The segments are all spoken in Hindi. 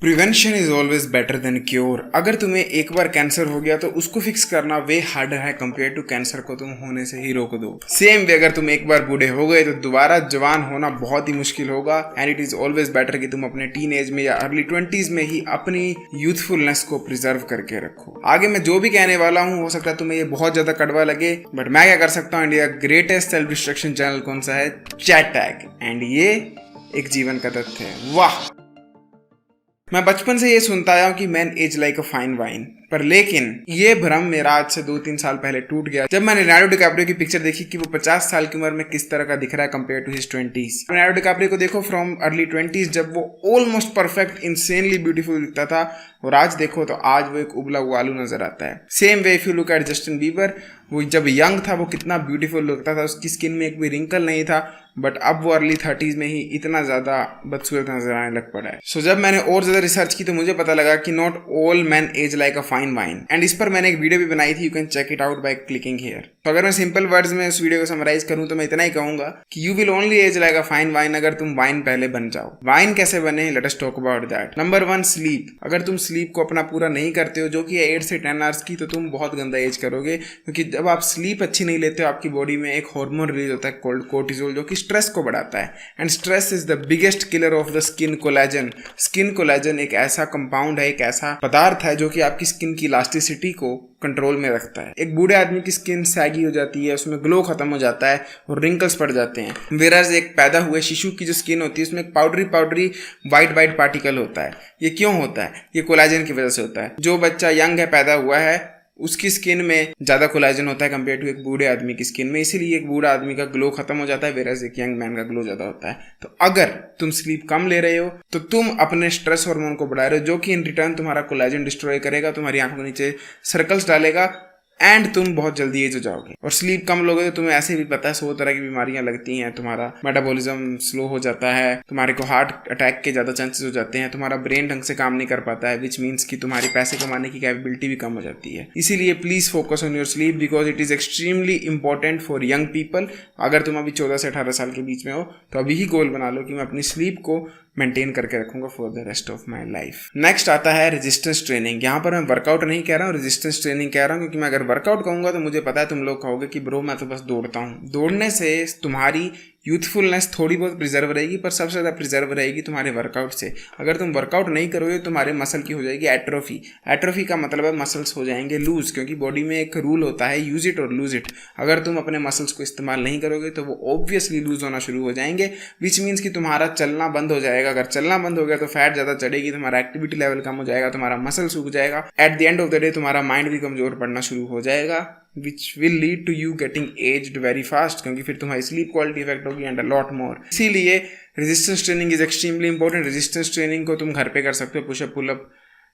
Prevention is always better than cure. अगर तुम्हें एक बार कैंसर हो गया तो उसको फिक्स करना वे हार्डर है कंपेयर टू कैंसर को तुम होने से ही रोक दो। सेम वे अगर तुम एक बार बूढ़े हो गए तो दोबारा जवान होना बहुत ही मुश्किल होगा। And it is always better कि तुम अपने टीन एज में या अर्ली 20s में ही अपनी यूथफुलनेस को प्रिजर्व करके रखो। आगे मैं जो भी कहने वाला हूँ हो सकता है तुम्हें ये बहुत ज्यादा कड़वा लगे, बट मैं क्या कर सकता हूँ। India greatest self destruction channel कौन सा है? Chat tag. एंड ये एक जीवन का तथ्य है। वाह, मैं बचपन से ये सुनता आया हूँ कि man age like a fine wine, पर लेकिन ये भ्रम मेरा आज से 2-3 साल पहले टूट गया जब मैंने लियोनार्डो डिकैप्रियो की पिक्चर देखी कि वो 50 साल की उम्र में किस तरह का दिख रहा है compare to his 20s। Leonardo DiCaprio को देखो फ्रॉम अर्ली 20s जब वो ऑलमोस्ट परफेक्ट इंसेनली ब्यूटीफुल दिखता था, और आज देखो तो आज वो एक उबला हुआ आलू नजर आता है। Same way if you look at Justin Bieber, वो जब यंग था वो कितना ब्यूटीफुल लगता था, उसकी स्किन में एक भी रिंकल नहीं था, बट अब वो अर्ली 30s में ही इतना ज्यादा बदसूरत नजर आने लग पड़ा है। सो जब मैंने और ज्यादा रिसर्च की तो मुझे पता लगा कि not all man age like a fine wine. And इस पर मैंने एक वीडियो भी बनाई थी, you can check it out by clicking here. तो अगर मैं सिंपल वर्ड्स में उस वीडियो को समराइज करूं तो मैं इतना ही कहूंगा कि you will only age like a fine wine अगर तुम वाइन पहले बन जाओ। वाइन कैसे बने, let us talk about that. Number 1, sleep. अगर तुम स्लीप को अपना पूरा नहीं करते हो, जो कि 8 से 10 आवर्स की, तो तुम बहुत गंदा एज करोगे, क्योंकि जब आप स्लीप अच्छी नहीं लेते हो आपकी बॉडी में एक हार्मोन रिलीज होता है कॉल्ड कोर्टिसोल, जो कि स्ट्रेस को बढ़ाता है। And stress is the biggest killer of the skin collagen. Skin collagen एक ऐसा कंपाउंड है, एक ऐसा पदार्थ है जो कि आपकी स्किन की इलास्टिसिटी को कंट्रोल में रखता है। एक बूढ़े आदमी की स्किन सैगी हो जाती है, उसमें ग्लो खत्म हो जाता है और रिंकल्स पड़ जाते हैं। वेराज एक पैदा हुए शिशु की जो स्किन होती है उसमें एक पाउडरी वाइट पार्टिकल होता है। ये क्यों होता है? ये कोलेजन की वजह से होता है। जो बच्चा यंग है, पैदा हुआ है, उसकी स्किन में ज्यादा कोलेजन होता है कंपेयर टू एक बूढ़े आदमी की स्किन में, इसीलिए एक बूढ़ा आदमी का ग्लो खत्म हो जाता है, वेराज एक यंग मैन का ग्लो ज्यादा होता है। तो अगर तुम स्लीप कम ले रहे हो तो तुम अपने स्ट्रेस हार्मोन को बढ़ा रहे हो, जो कि इन रिटर्न तुम्हारा कोलेजन डिस्ट्रॉय करेगा, तुम्हारी आंखों के नीचे सर्कल्स डालेगा, एंड तुम बहुत जल्दी एज हो जाओगे। और स्लीप कम लोगे तो तुम्हें ऐसे भी पता है 100 तरह की बीमारियां लगती हैं, तुम्हारा मेटाबॉलिज्म स्लो हो जाता है, तुम्हारे को हार्ट अटैक के ज्यादा चांसेस हो जाते हैं, तुम्हारा ब्रेन ढंग से काम नहीं कर पाता है, विच मीन्स कि तुम्हारी पैसे कमाने की कैपेबिलिटी भी कम हो जाती है। इसीलिए please focus on your sleep because it is extremely important for young people. अगर तुम अभी 14 से 18 साल के बीच में हो तो अभी ही गोल बना लो कि मैं अपनी स्लीप को मेंटेन करके रखूंगा for the rest of my life. Next आता है रेजिस्टेंस ट्रेनिंग। यहाँ पर मैं वर्कआउट नहीं कह रहा हूँ, रेजिस्टेंस ट्रेनिंग कह रहा हूँ, क्योंकि मैं अगर वर्कआउट कहूंगा तो मुझे पता है तुम लोग कहोगे कि ब्रो मैं तो बस दौड़ता हूँ। दौड़ने से तुम्हारी यूथफुलनेस थोड़ी बहुत प्रिजर्व रहेगी, पर सबसे ज़्यादा प्रिजर्व रहेगी तुम्हारे वर्कआउट से। अगर तुम वर्कआउट नहीं करोगे तुम्हारे मसल की हो जाएगी एट्रोफी। एट्रोफी का मतलब है मसल्स हो जाएंगे लूज, क्योंकि बॉडी में एक रूल होता है यूज इट और लूज इट। अगर तुम अपने मसल्स को इस्तेमाल नहीं करोगे तो वो ऑब्वियसली लूज होना शुरू हो जाएंगे, विच मीन्स कि तुम्हारा चलना बंद हो जाएगा। अगर चलना बंद हो गया तो फैट ज़्यादा चढ़ेगी, तुम्हारा एक्टिविटी लेवल कम हो जाएगा, तुम्हारा मसल सूख जाएगा। At the end of the day तुम्हारा माइंड भी कमजोर पड़ना शुरू हो जाएगा, which will lead to you getting aged very fast, क्योंकि फिर तुम्हारी स्लीप क्वालिटी इफेक्ट होगी एंड अ लॉट मोर। इसीलिए resistance training is extremely important. Resistance training को तुम घर पे कर सकते हो, पुशअप पुलअप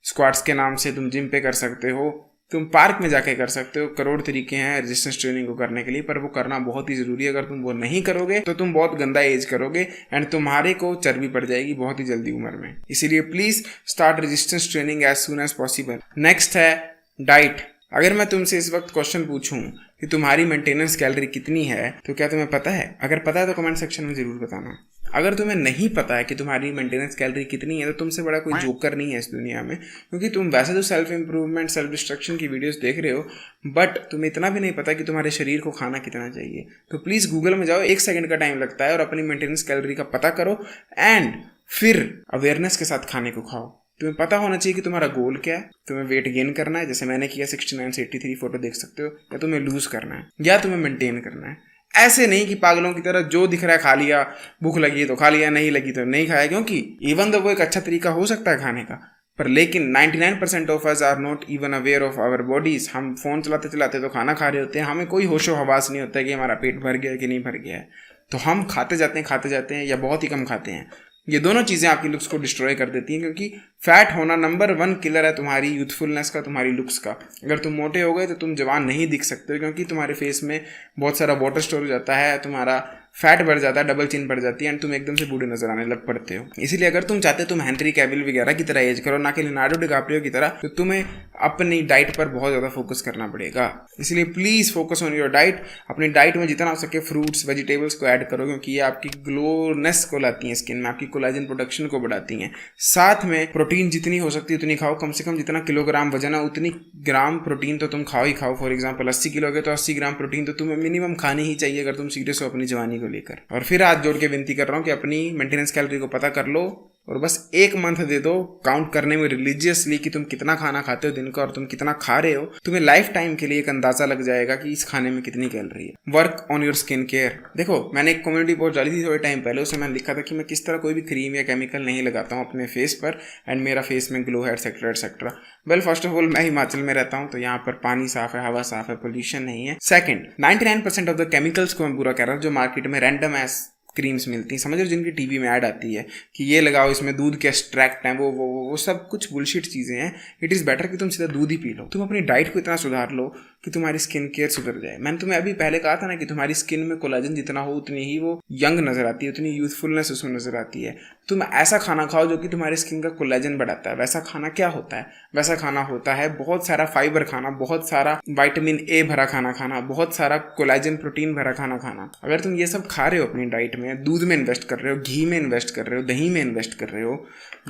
स्क्वाट्स के नाम से, तुम जिम पे कर सकते हो, तुम पार्क में जाके कर सकते हो। करोड़ तरीके हैं रेजिस्टेंस ट्रेनिंग को करने के लिए, पर वो करना बहुत ही जरूरी है। अगर तुम वो नहीं करोगे तो तुम बहुत गंदा एज करोगे एंड तुम्हारे को चर्बी पड़ जाएगी बहुत ही जल्दी उम्र में। इसीलिए please start resistance training as soon as possible. Next है डाइट। अगर मैं तुमसे इस वक्त क्वेश्चन पूछूं कि तुम्हारी मेंटेनेंस कैलोरी कितनी है, तो क्या तुम्हें पता है? अगर पता है तो कमेंट सेक्शन में जरूर बताना। अगर तुम्हें नहीं पता है कि तुम्हारी मेंटेनेंस कैलोरी कितनी है तो तुमसे बड़ा कोई जोकर नहीं है इस दुनिया में, क्योंकि तुम वैसे तो सेल्फ इंप्रूवमेंट सेल्फ डिस्ट्रक्शन की वीडियोस देख रहे हो, बट तुम्हें इतना भी नहीं पता कि तुम्हारे शरीर को खाना कितना चाहिए। तो प्लीज गूगल में जाओ, 1 सेकंड का टाइम लगता है, और अपनी मेंटेनेंस कैलोरी का पता करो एंड फिर अवेयरनेस के साथ खाने को खाओ। तुम्हें पता होना चाहिए कि तुम्हारा गोल क्या है। तुम्हें वेट गेन करना है, जैसे मैंने किया 69 से 83 फोटो देख सकते हो, या तुम्हें लूज करना है, या तुम्हें मेंटेन करना है। ऐसे नहीं कि पागलों की तरह जो दिख रहा है खा लिया, भूख लगी तो खा लिया, नहीं लगी तो नहीं खाया, क्योंकि इवन दो वो एक अच्छा तरीका हो सकता है खाने का, पर लेकिन 99% of us are not even aware of our bodies. हम फोन चलाते चलाते तो खाना खा रहे होते हैं, हमें कोई होशो हवास नहीं होता है कि हमारा पेट भर गया है कि नहीं भर गया है, तो हम खाते जाते हैं या बहुत ही कम खाते हैं। ये दोनों चीज़ें आपकी लुक्स को डिस्ट्रॉय कर देती हैं, क्योंकि फैट होना नंबर 1 किलर है तुम्हारी यूथफुलनेस का, तुम्हारी लुक्स का। अगर तुम मोटे हो गए तो तुम जवान नहीं दिख सकते, क्योंकि तुम्हारे फेस में बहुत सारा वाटर स्टोर हो जाता है, तुम्हारा फैट बढ़ जाता है, डबल चिन बढ़ जाती है एंड तुम एकदम से बूढ़े नजर आने लग पड़ते हो। इसीलिए अगर तुम चाहते हो तुम हेनरी कैविल वगैरह की तरह एज करो, ना कि लियोनार्डो डिकाप्रियो की तरह, तो तुम्हें अपनी डाइट पर बहुत ज़्यादा फोकस करना पड़ेगा। इसलिए please focus on your diet. अपनी डाइट में जितना हो सके फ्रूट्स वेजिटेबल्स को ऐड करो, क्योंकि ये आपकी ग्लोनेस को लाती हैं स्किन में, आपकी कोलाजन प्रोडक्शन को बढ़ाती हैं। साथ में प्रोटीन जितनी हो सकती है उतनी खाओ, कम से कम जितना किलोग्राम वजन है उतनी ग्राम प्रोटीन तो तुम खाओ ही खाओ। फॉर एग्जाम्पल 80 किलो के तो 80 ग्राम प्रोटीन तो तुम्हें मिनिमम खानी ही चाहिए अगर तुम सीरियस हो अपनी जवानी को लेकर। और फिर हाथ जोड़ के विनती कर रहा हूँ कि अपनी मेंटेनेंस कैलोरी को पता कर लो और बस 1 मंथ दे दो काउंट करने में रिलीजियसली कि तुम कितना खाना खाते हो दिन का और तुम कितना खा रहे हो। तुम्हें लाइफ टाइम के लिए एक अंदाजा लग जाएगा कि इस खाने में कितनी कैलोरी है। Work on your skin care. देखो मैंने एक कम्युनिटी पोस्ट डाली थी थोड़े टाइम पहले, उसमें मैंने लिखा था कि मैं किस तरह कोई भी क्रीम या केमिकल नहीं लगाता हूँ अपने फेस पर एंड मेरा फेस में ग्लो है etcetera etcetera. Well first of all मैं हिमाचल में रहता हूँ तो यहाँ पर पानी साफ है, हवा साफ है, पोल्यूशन नहीं है। सेकंड, 99% ऑफ द केमिकल्स को मैं पूरा कह रहा हूँ जो मार्केट में रैंडम एस क्रीम्स मिलती हैं, समझ लो जिनकी टीवी में ऐड आती है कि ये लगाओ इसमें दूध के एक्सट्रैक्ट हैं, वो सब कुछ बुलशिट चीज़ें हैं। इट इज़ बेटर कि तुम सीधा दूध ही पी लो। तुम अपनी डाइट को इतना सुधार लो कि तुम्हारी स्किन केयर सुधर जाए। मैंने तुम्हें अभी पहले कहा था ना कि तुम्हारी स्किन में कोलाजन जितना हो उतनी ही वो यंग नजर आती है, उतनी यूथफुलनेस उसमें नजर आती है। तुम ऐसा खाना खाओ जो कि तुम्हारी स्किन का कोलाजन बढ़ाता है। वैसा खाना क्या होता है? वैसा खाना होता है बहुत सारा फाइबर खाना, बहुत सारा विटामिन ए भरा खाना खाना, बहुत सारा कोलाजन प्रोटीन भरा खाना खाना। अगर तुम ये सब खा रहे हो अपनी डाइट में, दूध में इन्वेस्ट कर रहे हो, घी में इन्वेस्ट कर रहे हो, दही में इन्वेस्ट कर रहे हो,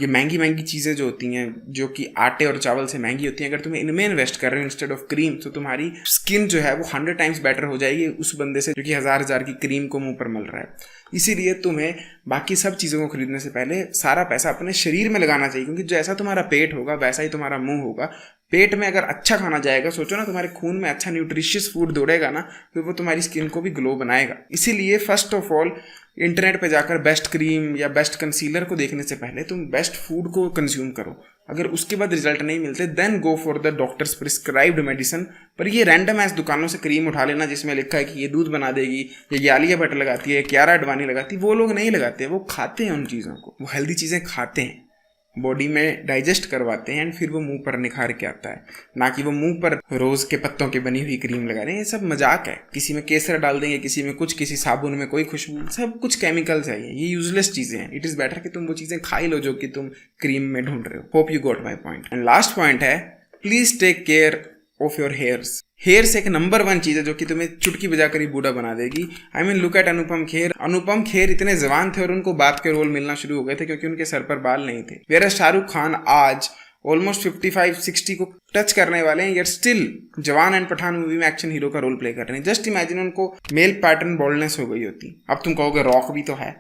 ये महंगी महंगी चीज़ें जो होती हैं जो कि आटे और चावल से महंगी होती हैं, अगर तुम इनमें इन्वेस्ट कर रहे हो इंस्टेड ऑफ क्रीम, तो तुम्हारी स्किन जो है वो 100 टाइम्स बेटर हो जाएगी उस बंदे से जो कि हजार की क्रीम को मुंह पर मल रहा है। इसीलिए तुम्हें बाकी सब चीज़ों को खरीदने से पहले सारा पैसा अपने शरीर में लगाना चाहिए, क्योंकि जैसा तुम्हारा पेट होगा वैसा ही तुम्हारा मुंह होगा। पेट में अगर अच्छा खाना जाएगा, सोचो ना तुम्हारे खून में अच्छा न्यूट्रिशियस फूड दौड़ेगा ना, तो वो तुम्हारी स्किन को भी ग्लो बनाएगा। इसीलिए फर्स्ट ऑफ ऑल इंटरनेट पे जाकर बेस्ट क्रीम या बेस्ट कंसीलर को देखने से पहले तुम बेस्ट फूड को कंज्यूम करो। अगर उसके बाद रिजल्ट नहीं मिलते then go for the doctors prescribed medicine. पर ये रैंडम ऐस दुकानों से क्रीम उठा लेना जिसमें लिखा है कि ये दूध बना देगी, ये आलिया भट्ट लगाती है, कियारा अडवाणी लगाती है, वो लोग नहीं लगाते, वो खाते हैं उन चीज़ों को, वो हेल्दी चीज़ें खाते हैं, बॉडी में डाइजेस्ट करवाते हैं एंड फिर वो मुंह पर निखार के आता है, ना कि वो मुंह पर रोज के पत्तों की बनी हुई क्रीम लगा रहे हैं। ये सब मजाक है। किसी में केसर डाल देंगे, किसी में कुछ, किसी साबुन में कोई खुशबू, सब कुछ केमिकल्स है। ये यूजलेस चीजें हैं। इट इज बेटर कि तुम वो चीजें खा ही लो जो कि तुम क्रीम में ढूंढ रहे हो। Hope you got my point. And last point है, please take care of your hairs. Hairs एक नंबर 1 चीज है जो कि तुम्हें चुटकी बजाकर ही बूढ़ा बना देगी। I mean look at Anupam Kher. Anupam Kher इतने जवान थे और उनको बाप के रोल मिलना शुरू हो गए थे क्योंकि उनके सर पर बाल नहीं थे। वेयर शाहरुख खान आज ऑलमोस्ट 55-60 को टच करने वाले हैं, येट स्टिल जवान एंड पठान मूवी में एक्शन हीरो का रोल प्ले कर रहे हैं। जस्ट इमेजिन उनको मेल पैटर्न बॉल्डनेस हो गई होती। अब तुम कहोगे रॉक भी तो है।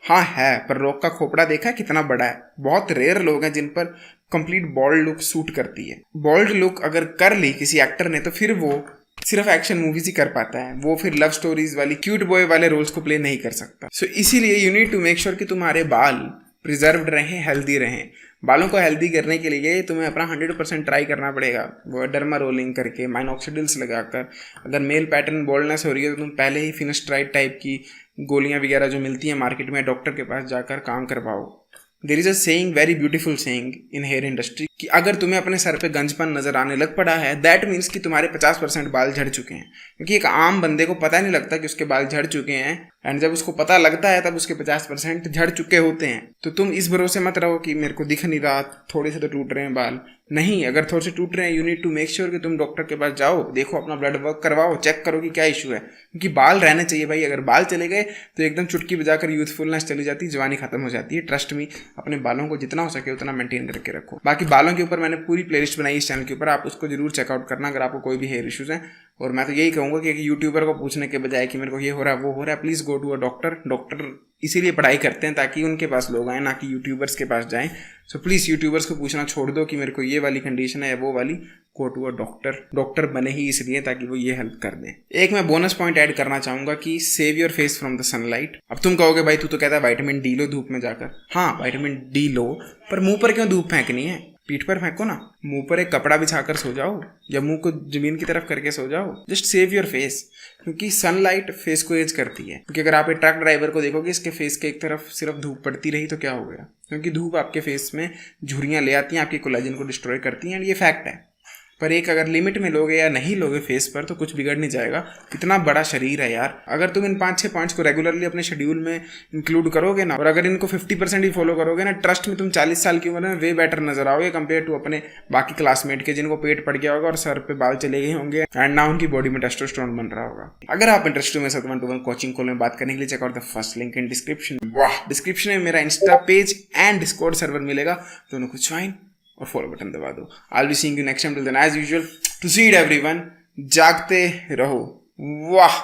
हाँ है, पर रॉक का खोपड़ा देखा है कितना बड़ा है। बहुत रेयर लोग हैं जिन पर कंप्लीट बॉल्ड लुक सूट करती है। बॉल्ड लुक अगर कर ली किसी एक्टर ने तो फिर वो सिर्फ एक्शन मूवीज ही कर पाता है। वो फिर लव स्टोरीज वाली क्यूट बॉय वाले रोल्स को प्ले नहीं कर सकता। सो इसीलिए you need to make sure कि तुम्हारे बाल प्रिजर्व्ड रहें, हेल्दी रहें। बालों को हेल्दी करने के लिए तुम्हें अपना 100% ट्राई करना पड़ेगा, वो डर्मा रोलिंग करके, माइनॉक्सिडिल्स लगाकर। अगर मेल पैटर्न बॉल्डनेस हो रही है तो तुम पहले ही फिनेस्ट्राइड टाइप की गोलियां वगैरह जो मिलती हैं मार्केट में, डॉक्टर के पास जाकर काम करवाओ। There is a saying, very beautiful saying in hair industry कि अगर तुम्हें अपने सर पे गंजपन नजर आने लग पड़ा है, दैट मीन्स कि तुम्हारे 50% बाल झड़ चुके हैं। क्योंकि एक आम बंदे को पता नहीं लगता कि उसके बाल झड़ चुके हैं, एंड जब उसको पता लगता है तब उसके 50% झड़ चुके होते हैं। तो तुम इस भरोसे मत रहो कि मेरे को दिख नहीं रहा, थोड़े से तो टूट रहे हैं बाल। नहीं, अगर थोड़े से टूट रहे हैं you need to make sure कि तुम डॉक्टर के पास जाओ, देखो, अपना ब्लड वर्क करवाओ, चेक करो कि क्या इशू है। क्योंकि बाल रहने चाहिए भाई। अगर बाल चले गए तो एकदम चुटकी बजाकर यूथफुलनेस चली जाती है, जवानी खत्म हो जाती है। ट्रस्ट मी, अपने बालों को जितना हो सके उतना मेंटेन करके रखो। बाकी बालों के ऊपर मैंने पूरी प्लेलिस्ट बनाई इस चैनल के ऊपर, आप उसको जरूर चेकआउट करना अगर आपको कोई भी हेयर इश्यूज हैं। और मैं तो यही कहूँगा कि एक यूट्यूबर को पूछने के बजाय कि मेरे को ये हो रहा है वो हो रहा है, please go to a doctor. Doctor इसीलिए पढ़ाई करते हैं ताकि उनके पास लोग आए, ना कि यूट्यूबर्स के पास जाएं। सो प्लीज़ यूट्यूबर्स को पूछना छोड़ दो कि मेरे को ये वाली कंडीशन है या वो वाली। Go to a doctor. Doctor बने ही इसलिए ताकि वो ये हेल्प कर दें। एक मैं बोनस पॉइंट ऐड करना चाहूँगा कि save your face from the sunlight. अब तुम कहोगे भाई तू तो कहता है विटामिन डी लो धूप में जाकर। हाँ, विटामिन डी लो, पर मुंह पर क्यों धूप फेंकनी है? पीठ पर फेंको ना, मुंह पर एक कपड़ा बिछाकर सो जाओ या मुंह को जमीन की तरफ करके सो जाओ। जस्ट सेव योर फेस, क्योंकि सनलाइट फेस को एज करती है। क्योंकि अगर आप एक ट्रक ड्राइवर को देखोगे, इसके फेस के एक तरफ सिर्फ धूप पड़ती रही तो क्या हो गया? क्योंकि धूप आपके फेस में झुर्रियाँ ले आती हैं, आपके कोलाजन को डिस्ट्रॉय करती हैं, एंड ये फैक्ट है। पर एक अगर लिमिट में लोगे या नहीं लोगे फेस पर तो कुछ बिगड़ नहीं जाएगा। कितना बड़ा शरीर है यार। अगर तुम इन 5-6 पॉइंट्स को रेगुलरली अपने शेड्यूल में इंक्लूड करोगे ना, और अगर इनको 50% ही फॉलो करोगे ना, ट्रस्ट में तुम 40 साल की उम्र में वे बेटर नजर आओगे कंपेयर टू अपने बाकी क्लासमेट के जिनको पेट पड़ गया होगा और सर पे बाल चले गए होंगे एंड ना उनकी बॉडी में टेस्टोस्टेरोन बन रहा होगा। अगर आप इंटरेस्टेड हो मेरे साथ 1-to-1 कोचिंग कॉल में बात करने के लिए, check out the first link in description. वाह, डिस्क्रिप्शन में मेरा insta page and discord server मिलेगा, दोनों को ज्वाइन और फॉलो बटन दबा दो। I'll be seeing you next time. Till then, as usual, to see it everyone, जागते रहो। वाह।